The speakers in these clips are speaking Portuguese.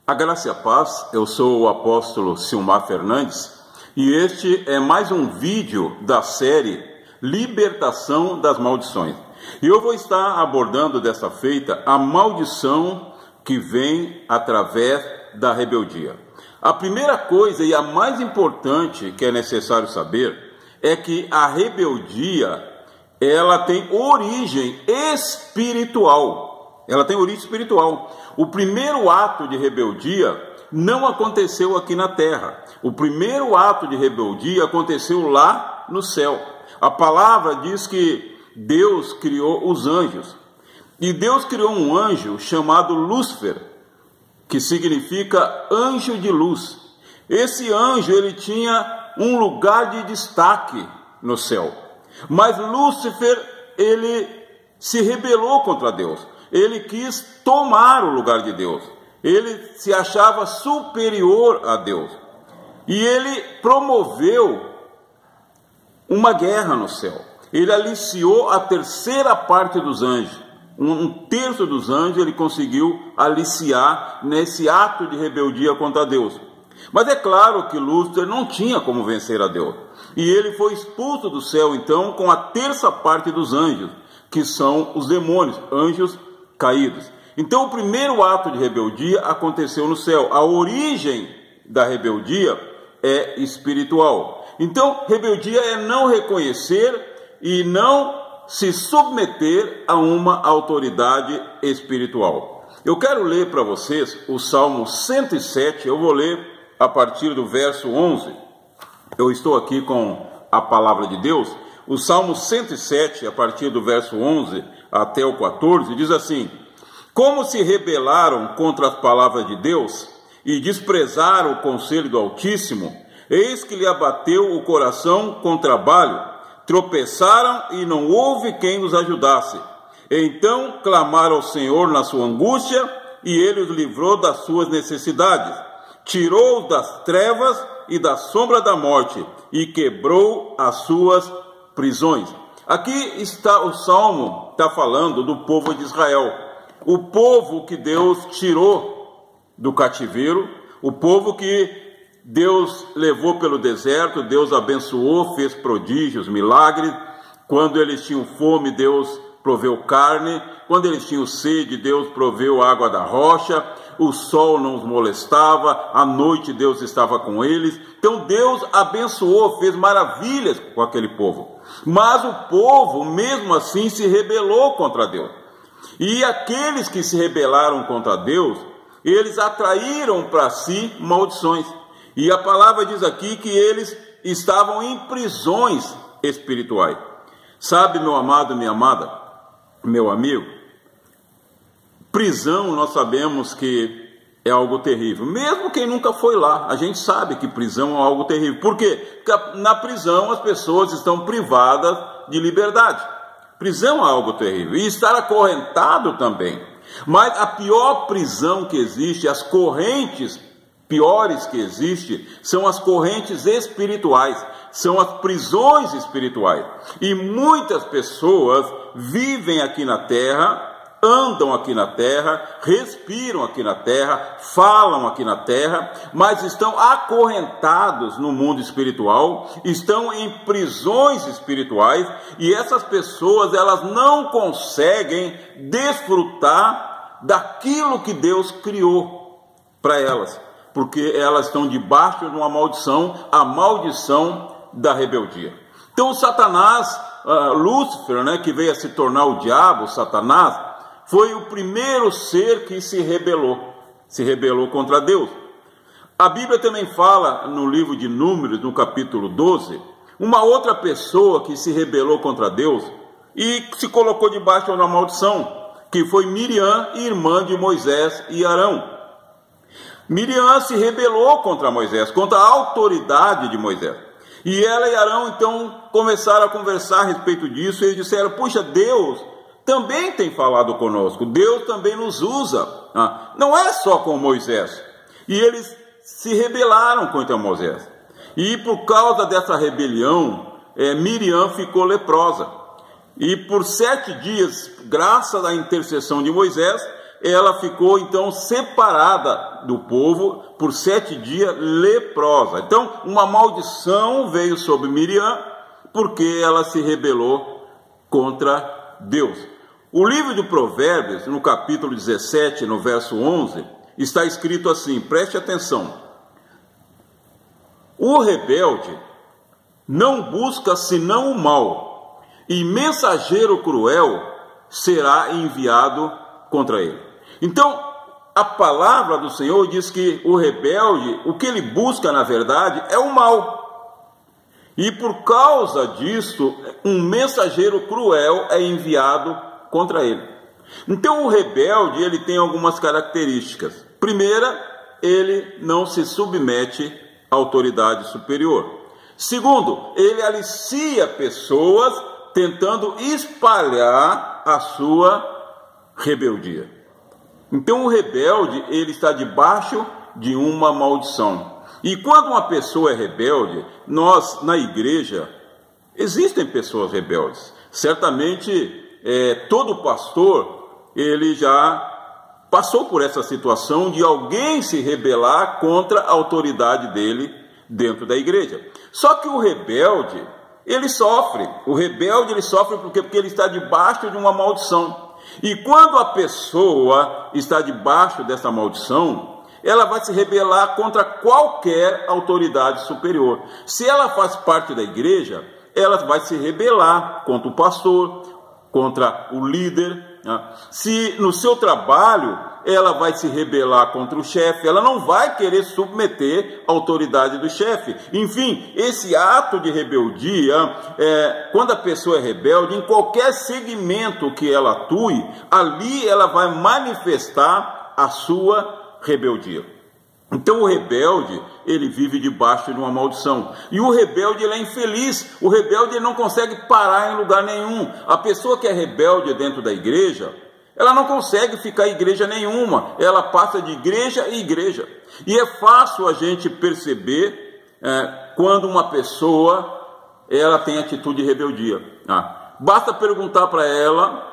A graça e a paz, eu sou o apóstolo Silmar Fernandes e este é mais um vídeo da série Libertação das Maldições. E eu vou estar abordando dessa feita a maldição que vem através da rebeldia. A primeira coisa e a mais importante que é necessário saber é que a rebeldia, ela tem origem espiritual. Ela tem origem espiritual. O primeiro ato de rebeldia não aconteceu aqui na terra. O primeiro ato de rebeldia aconteceu lá no céu. A palavra diz que Deus criou os anjos. E Deus criou um anjo chamado Lúcifer, que significa anjo de luz. Esse anjo, ele tinha um lugar de destaque no céu. Mas Lúcifer, ele se rebelou contra Deus. Ele quis tomar o lugar de Deus. Ele se achava superior a Deus. E ele promoveu uma guerra no céu. Ele aliciou a terceira parte dos anjos. Um terço dos anjos ele conseguiu aliciar nesse ato de rebeldia contra Deus. Mas é claro que Lúcifer não tinha como vencer a Deus. E ele foi expulso do céu, então, com a terça parte dos anjos, que são os demônios, anjos caídos. Então, o primeiro ato de rebeldia aconteceu no céu. A origem da rebeldia é espiritual. Então, rebeldia é não reconhecer e não se submeter a uma autoridade espiritual. Eu quero ler para vocês o Salmo 107, eu vou ler a partir do verso 11. Eu estou aqui com a palavra de Deus. O Salmo 107, a partir do verso 11 até o 14, diz assim: como se rebelaram contra as palavras de Deus e desprezaram o conselho do Altíssimo, eis que lhe abateu o coração com trabalho, tropeçaram e não houve quem os ajudasse. Então clamaram ao Senhor na sua angústia, e ele os livrou das suas necessidades. Tirou-os das trevas e da sombra da morte, e quebrou as suas prisões. Aqui está o Salmo, está falando do povo de Israel. O povo que Deus tirou do cativeiro, o povo que Deus levou pelo deserto, Deus abençoou, fez prodígios, milagres. Quando eles tinham fome, Deus proveu carne. Quando eles tinham sede, Deus proveu água da rocha. O sol não os molestava, à noite Deus estava com eles. Então Deus abençoou, fez maravilhas com aquele povo. Mas o povo, mesmo assim, se rebelou contra Deus. E aqueles que se rebelaram contra Deus, eles atraíram para si maldições. E a palavra diz aqui que eles estavam em prisões espirituais. Sabe, meu amado, minha amada, meu amigo, prisão nós sabemos que é algo terrível. Mesmo quem nunca foi lá, a gente sabe que prisão é algo terrível. Por quê? Porque na prisão as pessoas estão privadas de liberdade. Prisão é algo terrível. E estar acorrentado também. Mas a pior prisão que existe, as correntes piores que existem, são as correntes espirituais, são as prisões espirituais. E muitas pessoas vivem aqui na terra, andam aqui na terra, respiram aqui na terra, falam aqui na terra, mas estão acorrentados no mundo espiritual, estão em prisões espirituais, e essas pessoas, elas não conseguem desfrutar daquilo que Deus criou para elas, porque elas estão debaixo de uma maldição, a maldição da rebeldia. Então Satanás, Lúcifer, que veio a se tornar o diabo, Satanás, foi o primeiro ser que se rebelou contra Deus. A Bíblia também fala no livro de Números, no capítulo 12, uma outra pessoa que se rebelou contra Deus e se colocou debaixo de uma maldição, que foi Miriam, irmã de Moisés e Arão. Miriam se rebelou contra Moisés, contra a autoridade de Moisés. E ela e Arão então começaram a conversar a respeito disso, e eles disseram: puxa, Deus também tem falado conosco, Deus também nos usa, não é só com Moisés. E eles se rebelaram contra Moisés. E por causa dessa rebelião, Miriam ficou leprosa. E por 7 dias, graças à intercessão de Moisés, ela ficou então separada do povo por 7 dias, leprosa. Então, uma maldição veio sobre Miriam, porque ela se rebelou contra Deus. O livro de Provérbios, no capítulo 17, no verso 11, está escrito assim, preste atenção: o rebelde não busca senão o mal, e mensageiro cruel será enviado contra ele. Então, a palavra do Senhor diz que o rebelde, o que ele busca na verdade é o mal. E por causa disso, um mensageiro cruel é enviado contra ele. Então, o rebelde, ele tem algumas características. Primeira, ele não se submete à autoridade superior. Segundo, ele alicia pessoas tentando espalhar a sua rebeldia. Então, o rebelde, ele está debaixo de uma maldição. E quando uma pessoa é rebelde, nós, na igreja, existem pessoas rebeldes. Certamente, todo pastor, ele já passou por essa situação de alguém se rebelar contra a autoridade dele dentro da igreja. Só que o rebelde, ele sofre. O rebelde, ele sofre porque ele está debaixo de uma maldição. E quando a pessoa está debaixo dessa maldição, ela vai se rebelar contra qualquer autoridade superior. Se ela faz parte da igreja, ela vai se rebelar contra o pastor, contra o líder. Se no seu trabalho ela vai se rebelar contra o chefe, ela não vai querer submeter a autoridade do chefe. Enfim, esse ato de rebeldia, quando a pessoa é rebelde, em qualquer segmento que ela atue, ali ela vai manifestar a sua rebeldia. Então o rebelde, ele vive debaixo de uma maldição. E o rebelde, ele é infeliz. O rebelde, ele não consegue parar em lugar nenhum. A pessoa que é rebelde dentro da igreja, ela não consegue ficar em igreja nenhuma. Ela passa de igreja em igreja. E é fácil a gente perceber quando uma pessoa ela tem atitude de rebeldia. Basta perguntar para ela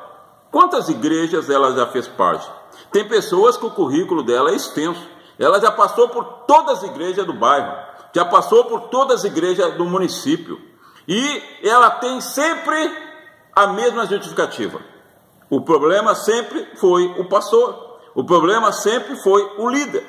quantas igrejas ela já fez parte. Tem pessoas que o currículo dela é extenso. Ela já passou por todas as igrejas do bairro, já passou por todas as igrejas do município. E ela tem sempre a mesma justificativa. O problema sempre foi o pastor. O problema sempre foi o líder.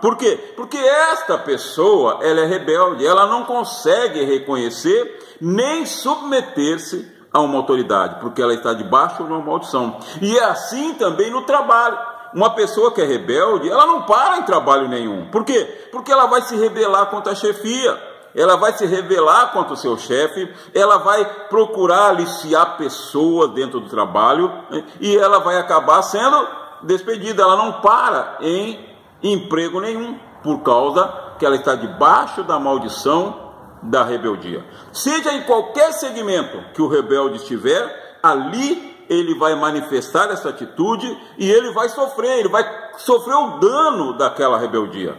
Por quê? Porque esta pessoa, ela é rebelde. Ela não consegue reconhecer nem submeter-se a uma autoridade, porque ela está debaixo de uma maldição. E é assim também no trabalho. Uma pessoa que é rebelde, ela não para em trabalho nenhum. Por quê? Porque ela vai se rebelar contra a chefia, ela vai se rebelar contra o seu chefe, ela vai procurar aliciar pessoas dentro do trabalho, e ela vai acabar sendo despedida. Ela não para em emprego nenhum, por causa que ela está debaixo da maldição da rebeldia. Seja em qualquer segmento que o rebelde estiver, ali ele vai manifestar essa atitude e ele vai sofrer o dano daquela rebeldia.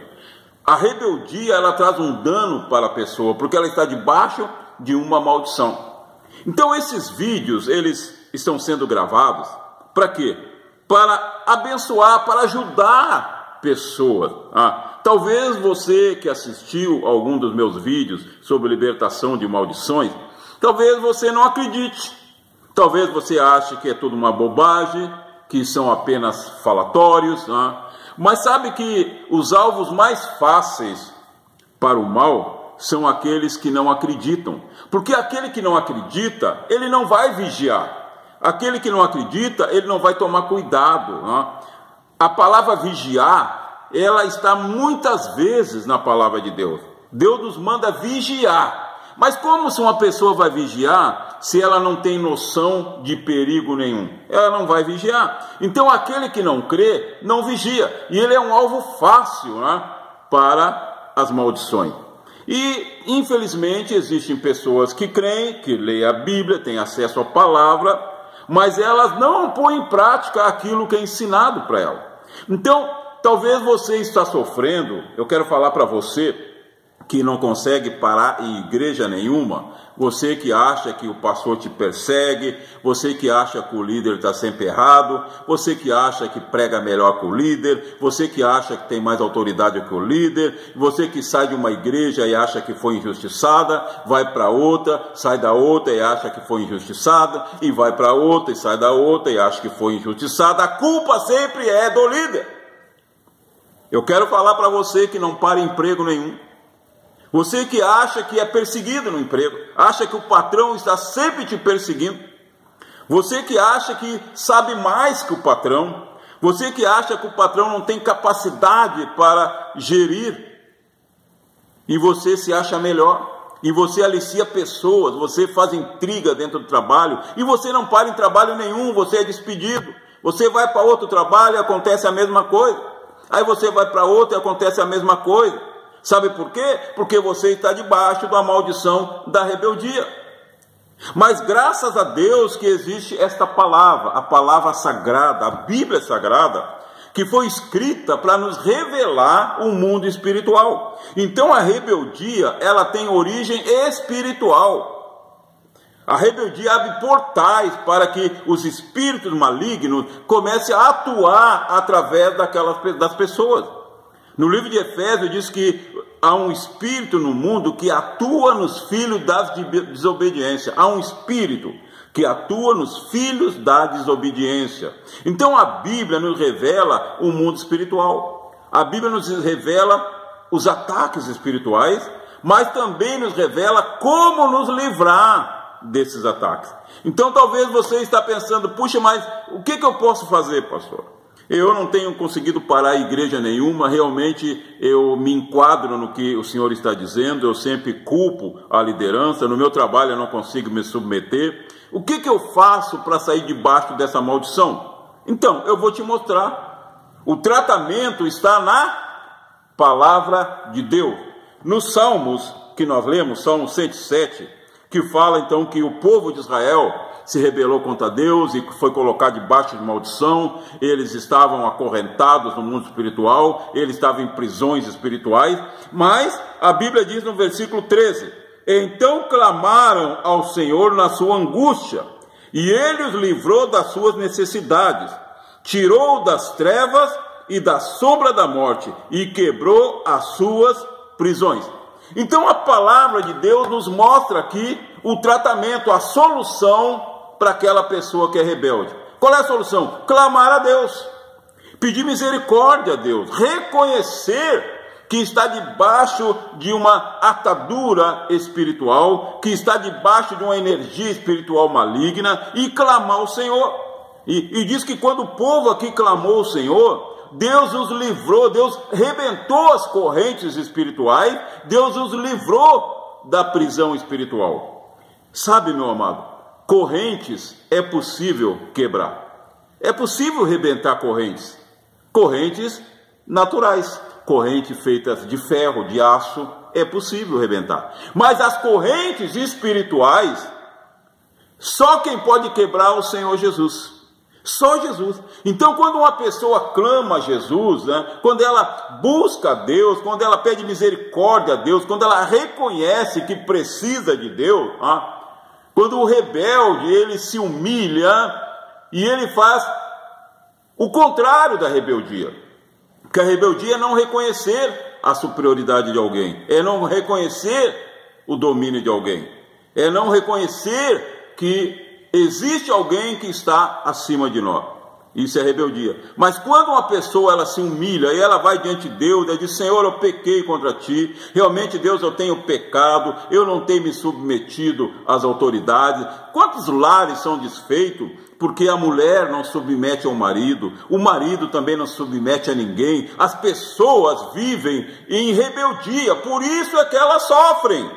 A rebeldia, ela traz um dano para a pessoa, porque ela está debaixo de uma maldição. Então esses vídeos, eles estão sendo gravados para quê? Para abençoar, para ajudar pessoas. Talvez você que assistiu a algum dos meus vídeos sobre libertação de maldições, talvez você não acredite. Talvez você ache que é tudo uma bobagem, que são apenas falatórios, mas sabe que os alvos mais fáceis para o mal são aqueles que não acreditam. Porque aquele que não acredita, ele não vai vigiar. Aquele que não acredita, ele não vai tomar cuidado. A palavra vigiar, ela está muitas vezes na palavra de Deus. Deus nos manda vigiar. Mas como se uma pessoa vai vigiar se ela não tem noção de perigo nenhum? Ela não vai vigiar. Então aquele que não crê, não vigia. E ele é um alvo fácil para as maldições. E infelizmente existem pessoas que creem, que leem a Bíblia, têm acesso à palavra, mas elas não põem em prática aquilo que é ensinado para elas. Então talvez você está sofrendo, eu quero falar para você, que não consegue parar em igreja nenhuma, você que acha que o pastor te persegue, você que acha que o líder está sempre errado, você que acha que prega melhor que o líder, você que acha que tem mais autoridade que o líder, você que sai de uma igreja e acha que foi injustiçada, vai para outra, sai da outra e acha que foi injustiçada, e vai para outra e sai da outra e acha que foi injustiçada, a culpa sempre é do líder. Eu quero falar para você que não para emprego nenhum. Você que acha que é perseguido no emprego, acha que o patrão está sempre te perseguindo. Você que acha que sabe mais que o patrão. Você que acha que o patrão não tem capacidade para gerir. E você se acha melhor. E você alicia pessoas, você faz intriga dentro do trabalho. E você não para em trabalho nenhum, você é despedido. Você vai para outro trabalho e acontece a mesma coisa. Aí você vai para outro e acontece a mesma coisa. Sabe por quê? Porque você está debaixo da maldição da rebeldia. Mas graças a Deus que existe esta palavra, a palavra sagrada, a Bíblia sagrada, que foi escrita para nos revelar o mundo espiritual. Então a rebeldia, ela tem origem espiritual. A rebeldia abre portais para que os espíritos malignos comecem a atuar através das pessoas. No livro de Efésios diz que há um espírito no mundo que atua nos filhos da desobediência. Há um espírito que atua nos filhos da desobediência. Então a Bíblia nos revela o mundo espiritual. A Bíblia nos revela os ataques espirituais, mas também nos revela como nos livrar desses ataques. Então talvez você está pensando, puxa, mas o que eu posso fazer, pastor? Eu não tenho conseguido parar igreja nenhuma, realmente eu me enquadro no que o Senhor está dizendo, eu sempre culpo a liderança, no meu trabalho eu não consigo me submeter. O que eu faço para sair debaixo dessa maldição? Então, eu vou te mostrar. O tratamento está na palavra de Deus. Nos Salmos que nós lemos, Salmo 107, que fala então que o povo de Israel se rebelou contra Deus e foi colocado debaixo de maldição, eles estavam acorrentados no mundo espiritual, eles estavam em prisões espirituais, mas a Bíblia diz no versículo 13, então clamaram ao Senhor na sua angústia, e Ele os livrou das suas necessidades, tirou das trevas e da sombra da morte, e quebrou as suas prisões. Então a palavra de Deus nos mostra aqui o tratamento, a solução para aquela pessoa que é rebelde. Qual é a solução? Clamar a Deus, pedir misericórdia a Deus, reconhecer que está debaixo de uma atadura espiritual, que está debaixo de uma energia espiritual maligna, e clamar ao Senhor. E diz que quando o povo aqui clamou ao Senhor, Deus os livrou, Deus rebentou as correntes espirituais, Deus os livrou da prisão espiritual. Sabe, meu amado, correntes é possível quebrar. É possível rebentar correntes. Correntes naturais. Correntes feitas de ferro, de aço, é possível rebentar. Mas as correntes espirituais, só quem pode quebrar é o Senhor Jesus. Só Jesus. Então quando uma pessoa clama a Jesus, quando ela busca a Deus, quando ela pede misericórdia a Deus, quando ela reconhece que precisa de Deus, quando o rebelde ele se humilha e ele faz o contrário da rebeldia, porque a rebeldia é não reconhecer a superioridade de alguém, é não reconhecer o domínio de alguém, é não reconhecer que existe alguém que está acima de nós. Isso é rebeldia. Mas quando uma pessoa ela se humilha e ela vai diante de Deus, ela diz: Senhor, eu pequei contra ti, realmente Deus, eu tenho pecado, eu não tenho me submetido às autoridades. Quantos lares são desfeitos porque a mulher não submete ao marido, o marido também não submete a ninguém, as pessoas vivem em rebeldia, por isso é que elas sofrem.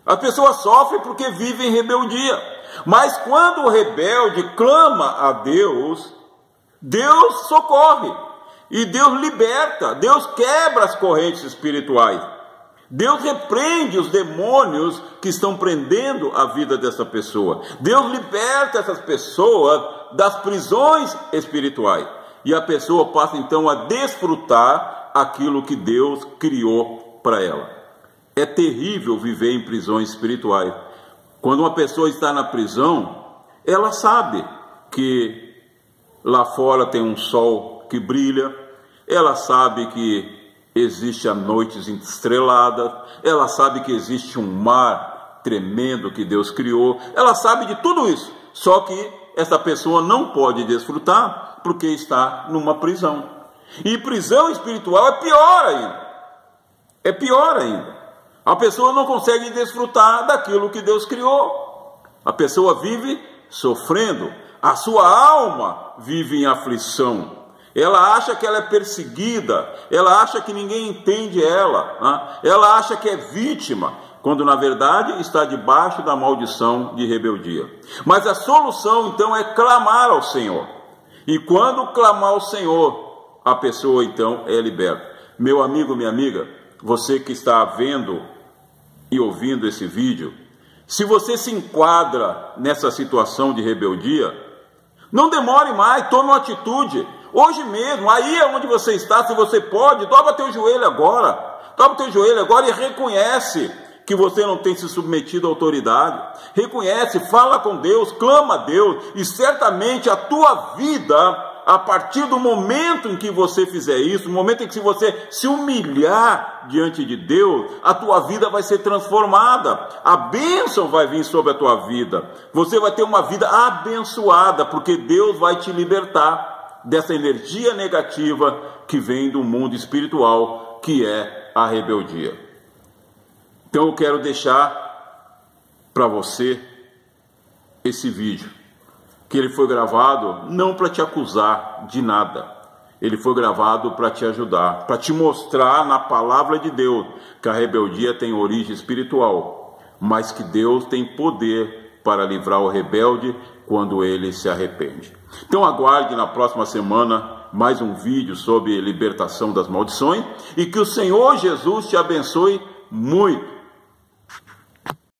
As pessoas sofrem porque vivem em rebeldia. Mas quando o rebelde clama a Deus, Deus socorre, e Deus liberta, Deus quebra as correntes espirituais, Deus repreende os demônios que estão prendendo a vida dessa pessoa, Deus liberta essas pessoas das prisões espirituais, e a pessoa passa então a desfrutar aquilo que Deus criou para ela. É terrível viver em prisões espirituais. Quando uma pessoa está na prisão, ela sabe que lá fora tem um sol que brilha, ela sabe que existe a noites estreladas, ela sabe que existe um mar tremendo que Deus criou, ela sabe de tudo isso, só que essa pessoa não pode desfrutar porque está numa prisão. E prisão espiritual é pior ainda. É pior ainda. A pessoa não consegue desfrutar daquilo que Deus criou. A pessoa vive sofrendo, a sua alma vive em aflição. Ela acha que ela é perseguida, ela acha que ninguém entende ela, ela acha que é vítima, quando na verdade está debaixo da maldição de rebeldia. Mas a solução então é clamar ao Senhor. E quando clamar ao Senhor, a pessoa então é liberta. Meu amigo, minha amiga, você que está vendo e ouvindo esse vídeo, se você se enquadra nessa situação de rebeldia, não demore mais, tome uma atitude. Hoje mesmo, aí é onde você está, se você pode, dobra teu joelho agora. Dobra teu joelho agora e reconhece que você não tem se submetido à autoridade. Reconhece, fala com Deus, clama a Deus, e certamente a tua vida, a partir do momento em que você fizer isso, no momento em que você se humilhar diante de Deus, a tua vida vai ser transformada, a bênção vai vir sobre a tua vida, você vai ter uma vida abençoada, porque Deus vai te libertar dessa energia negativa que vem do mundo espiritual, que é a rebeldia. Então eu quero deixar para você esse vídeo, que ele foi gravado não para te acusar de nada, ele foi gravado para te ajudar, para te mostrar na palavra de Deus que a rebeldia tem origem espiritual, mas que Deus tem poder para livrar o rebelde quando ele se arrepende. Então aguarde na próxima semana mais um vídeo sobre libertação das maldições, e que o Senhor Jesus te abençoe muito.